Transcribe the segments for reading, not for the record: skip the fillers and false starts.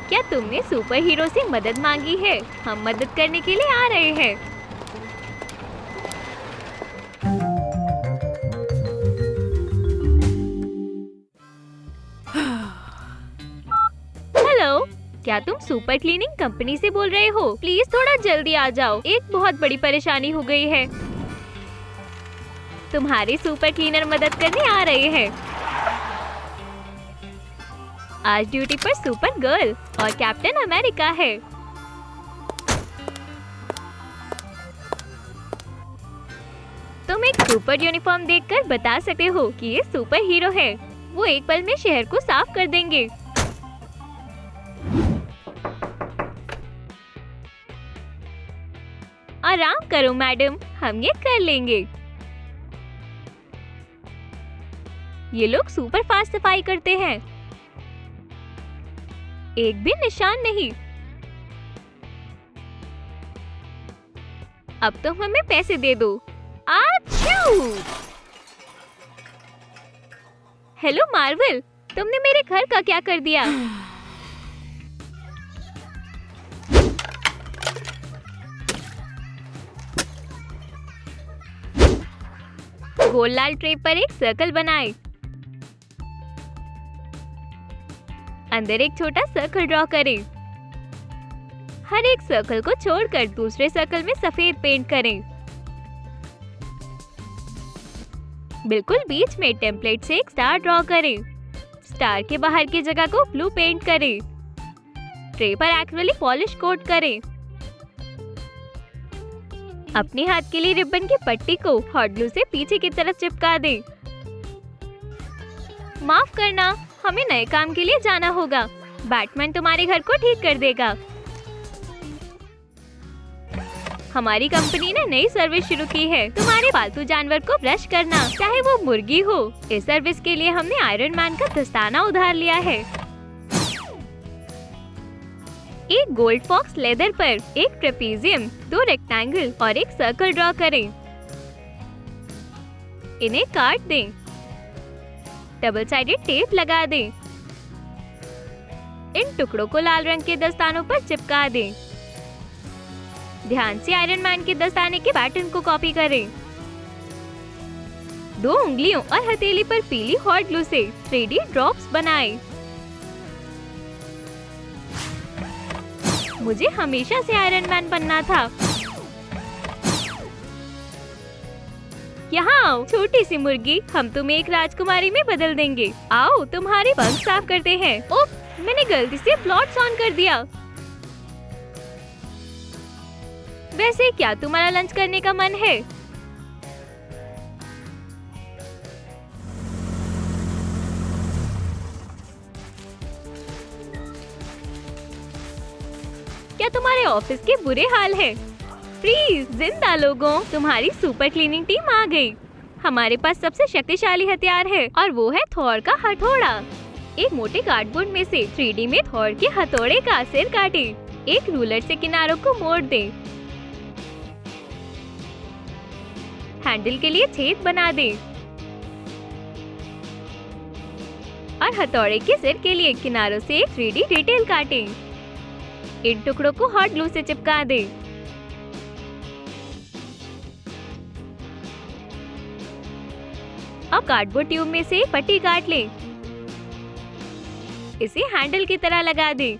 क्या तुमने super hero से मदद मांगी है? हम मदद करने के लिए आ रहे हैं। हेलो, क्या तुम सुपर क्लीनिंग कंपनी से बोल रहे हो? प्लीज थोड़ा जल्दी आ जाओ, एक बहुत बड़ी परेशानी हो गई है। तुम्हारे सुपर क्लीनर मदद करने आ रहे हैं। आज ड्यूटी पर सुपर गर्ल और कैप्टन अमेरिका है। तुम एक सुपर यूनिफॉर्म देखकर बता सकते हो कि ये सुपर हीरो है। वो एक पल में शहर को साफ कर देंगे। आराम करो मैडम, हम ये कर लेंगे। ये लोग सुपर फास्ट सफाई करते हैं, एक भी निशान नहीं। अब तो हमें पैसे दे दो। आच्छू! हेलो मार्वल, तुमने मेरे घर का क्या कर दिया? गोल लाल ट्रे पर एक सर्कल बनाए। अंदर एक छोटा सर्कल ड्रॉ करें। हर एक सर्कल को छोड़कर दूसरे सर्कल में सफेद पेंट करें। बिल्कुल बीच में टेम्पलेट से एक स्टार ड्रॉ करें। स्टार के बाहर की जगह को ब्लू पेंट करें। ट्रे पर एक्रिलिक पॉलिश कोट करें। अपने हाथ के लिए रिबन की पट्टी को हॉट ग्लू से पीछे की तरफ चिपका दें। माफ करना, हमें नए काम के लिए जाना होगा। बैटमैन तुम्हारे घर को ठीक कर देगा। हमारी कंपनी ने नई सर्विस शुरू की है, तुम्हारे पालतू जानवर को ब्रश करना, चाहे वो मुर्गी हो। इस सर्विस के लिए हमने आयरन मैन का दस्ताना उधार लिया है। एक गोल्ड फॉक्स लेदर पर एक ट्रेपीजियम, 2 रेक्टेंगल और एक सर्कल ड्रॉ करें। इन्हें काट दें। डबल साइडेड टेप लगा दें। इन टुकड़ों को लाल रंग के दस्तानों पर चिपका दें। ध्यान से आयरन मैन के दस्ताने के पैटर्न को कॉपी करें। 2 उंगलियों और हथेली पर पीली हॉट ग्लू से 3D ड्रॉप्स बनाएं। मुझे हमेशा से आयरन मैन बनना था। यहाँ आओ छोटी सी मुर्गी, हम तुम्हें एक राजकुमारी में बदल देंगे। आओ तुम्हारे पंख साफ करते हैं। ओह, मैंने गलती से प्लॉट्स ऑन कर दिया। वैसे क्या तुम्हारा लंच करने का मन है? क्या तुम्हारे ऑफिस के बुरे हाल है? फ्रीज! जिंदा लोगों, तुम्हारी सुपर क्लीनिंग टीम आ गई। हमारे पास सबसे शक्तिशाली हथियार है और वो है थॉर का हथौड़ा। एक मोटे कार्डबोर्ड में से 3D में थॉर के हथौड़े का सिर काटे। एक रूलर से किनारों को मोड़ दें। हैंडल के लिए छेद बना दें और हथौड़े के सिर के लिए किनारों से एक 3D डिटेल काटें। इन टुकड़ों को हॉट ग्लू से चिपका दें। अब कार्डबोर्ड ट्यूब में से पट्टी काट लें। इसे हैंडल की तरह लगा दें।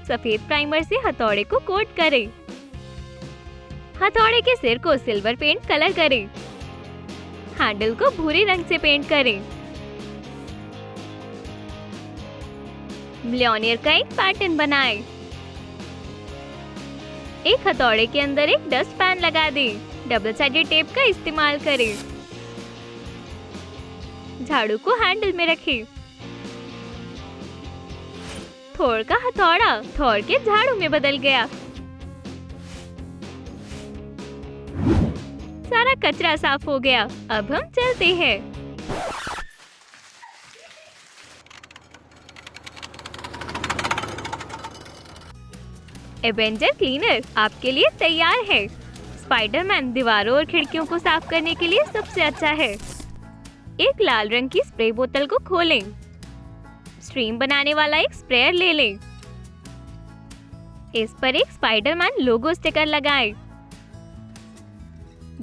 सफेद प्राइमर से हथौड़े को कोट करें। हथौड़े के सिर को सिल्वर पेंट कलर करें। हैंडल को भूरे रंग से पेंट करें। मिलियनियर का एक पैटर्न बनाएं। एक हथौड़े के अंदर एक डस्ट पैन लगा दें। डबल साइडेड टेप का इस्तेमाल करें। झाड़ू को हैंडल में रखें। थॉर का हथौड़ा थॉर के झाड़ू में बदल गया। सारा कचरा साफ हो गया। अब हम चलते हैं। एवेंजर क्लीनर आपके लिए तैयार है। स्पाइडरमैन दीवारों और खिड़कियों को साफ करने के लिए सबसे अच्छा है। एक लाल रंग की स्प्रे बोतल को खोलें। स्ट्रीम बनाने वाला एक स्प्रेयर ले लें। इस पर एक स्पाइडरमैन लोगो स्टिकर लगाएं।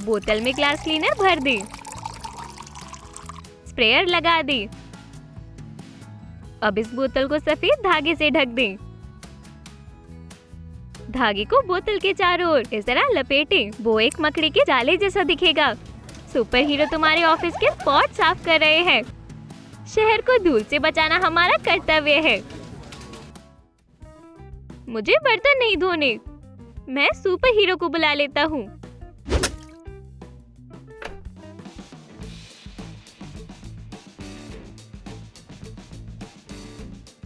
बोतल में ग्लास क्लीनर भर दें। स्प्रेयर लगा दें। अब इस बोतल को सफेद धागे से ढक दें। धागे को बोतल के चारों ओर इस तरह लपेटें। वो एक मकड़ी के जाले जैसा दिखेगा। सुपर हीरो तुम्हारे ऑफिस के पॉट साफ कर रहे हैं। शहर को धूल से बचाना हमारा कर्तव्य है। मुझे बर्तन नहीं धोने। मैं सुपर हीरो को बुला लेता हूँ।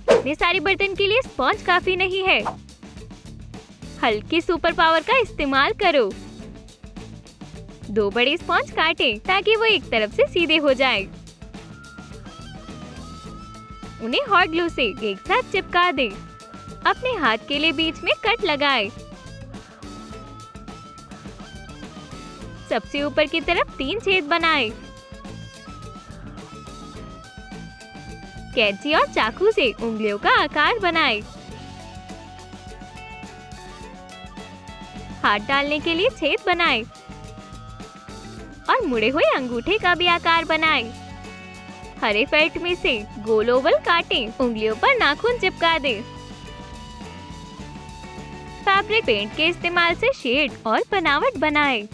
इतने सारे बर्तन के लिए स्पॉन्ज काफी नहीं है। हल्की सुपर पावर का इस्तेमाल करो। 2 बड़े स्पॉन्ज काटें ताकि वो एक तरफ से सीधे हो जाए। उन्हें हॉट ग्लू से एक साथ चिपका दें। अपने हाथ के लिए बीच में कट लगाएं। सबसे ऊपर की तरफ 3 छेद बनाएं। कैंची और चाकू से उंगलियों का आकार बनाएं। हाथ डालने के लिए छेद बनाएं और मुड़े हुए अंगूठे का भी आकार बनाएं। हरे फेल्ट में से गोल ओवल काटें। उंगलियों पर नाखून चिपका दें। फैब्रिक पेंट के इस्तेमाल से शेड और बनावट बनाएं।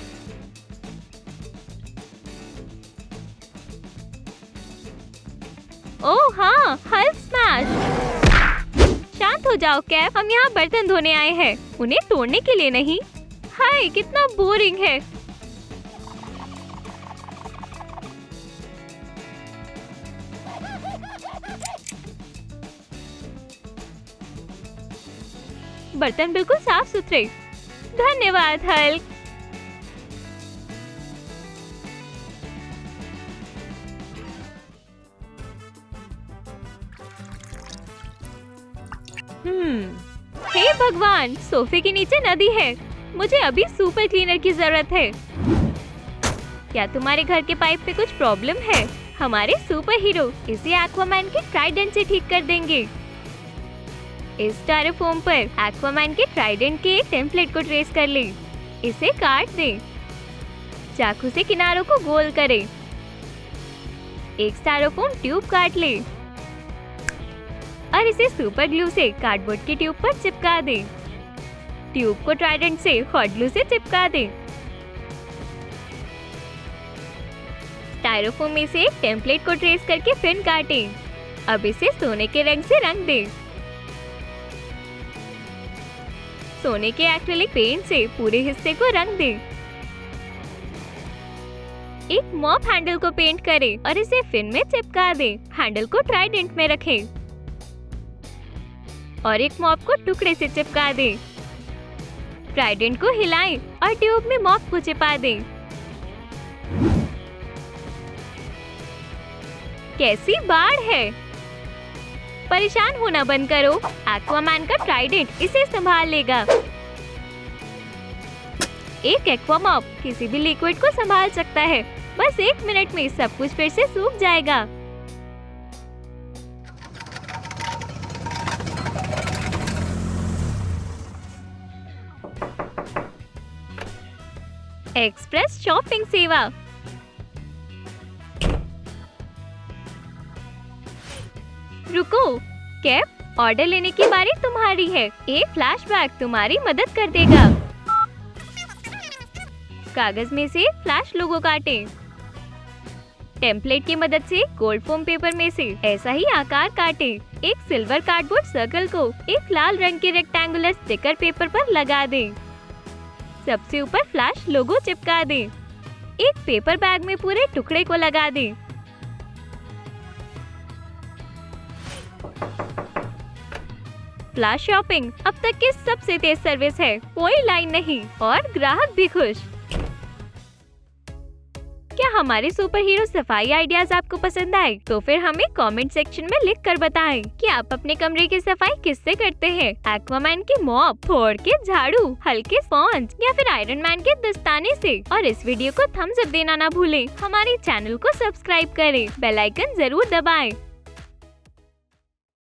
ओह हाँ, हल्क स्मैश। शांत हो जाओ कैप, हम यहाँ बर्तन धोने आए हैं, उन्हें तोड़ने के लिए नहीं। हाय, कितना बोरिंग है। बर्तन बिल्कुल साफ सुथरे। धन्यवाद हल्क। हे भगवान, सोफे के नीचे नदी है। मुझे अभी सुपर क्लीनर की जरूरत है। क्या तुम्हारे घर के पाइप पे कुछ प्रॉब्लम है? हमारे सुपर हीरो इसे एक्वामैन के ट्राइडेंट से ठीक कर देंगे। इस स्टायरोफोम पर एक्वामैन के ट्राइडेंट के एक टेम्पलेट को ट्रेस कर ले। इसे काट दें। चाकू से किनारों को गोल करें। एक स्टायरोफोम ट्यूब काट ले और इसे सुपर ग्लू से कार्डबोर्ड की ट्यूब पर चिपका दें। ट्यूब को ट्राइडेंट से हॉट ग्लू से चिपका दें। स्टायरोफोम में से एक टेम्पलेट को ट्रेस करके फिन काटें। अब इसे सोने के रंग से रंग दें। सोने के एक्रिलिक पेंट से पूरे हिस्से को रंग दें। एक मॉप हैंडल को पेंट करें और इसे फिन में चिपका दें। हैंडल को ट्राइडेंट में रखें और एक मॉप को टुकड़े से चिपका दें। ट्राइडेंट को हिलाएं और ट्यूब में मॉप को चिपका दें। कैसी बाढ़ है। परेशान होना बंद करो। एक्वामैन का ट्राइडेंट इसे संभाल लेगा। एक एक्वा मॉप किसी भी लिक्विड को संभाल सकता है। बस 1 मिनट में सब कुछ फिर से सूख जाएगा। एक्सप्रेस शॉपिंग सेवा। रुको कैप, ऑर्डर लेने की बारी तुम्हारी है। एक फ्लैशबैक तुम्हारी मदद कर देगा। कागज में से फ्लैश लोगो काटें। टेम्पलेट की मदद से गोल्ड फोम पेपर में से ऐसा ही आकार काटें। एक सिल्वर कार्डबोर्ड सर्कल को एक लाल रंग के रेक्टेंगुलर स्टिकर पेपर पर लगा दें। सबसे ऊपर फ्लैश लोगो चिपका दें। एक पेपर बैग में पूरे टुकड़े को लगा दें। फ्लैश शॉपिंग अब तक की सबसे तेज सर्विस है। कोई लाइन नहीं और ग्राहक भी खुश। क्या हमारे सुपर हीरो सफाई आइडियाज आपको पसंद आए तो फिर हमें कमेंट सेक्शन में लिख कर बताएं कि आप अपने कमरे की सफाई किससे करते हैं, एक्वामैन की मॉप, थॉर के झाड़ू, हल्के स्पॉन्ज या फिर आयरन मैन के दस्ताने से। और इस वीडियो को थम्स अप देना ना भूलें। हमारे चैनल को सब्सक्राइब करें, बेल आइकन जरूर दबाएं।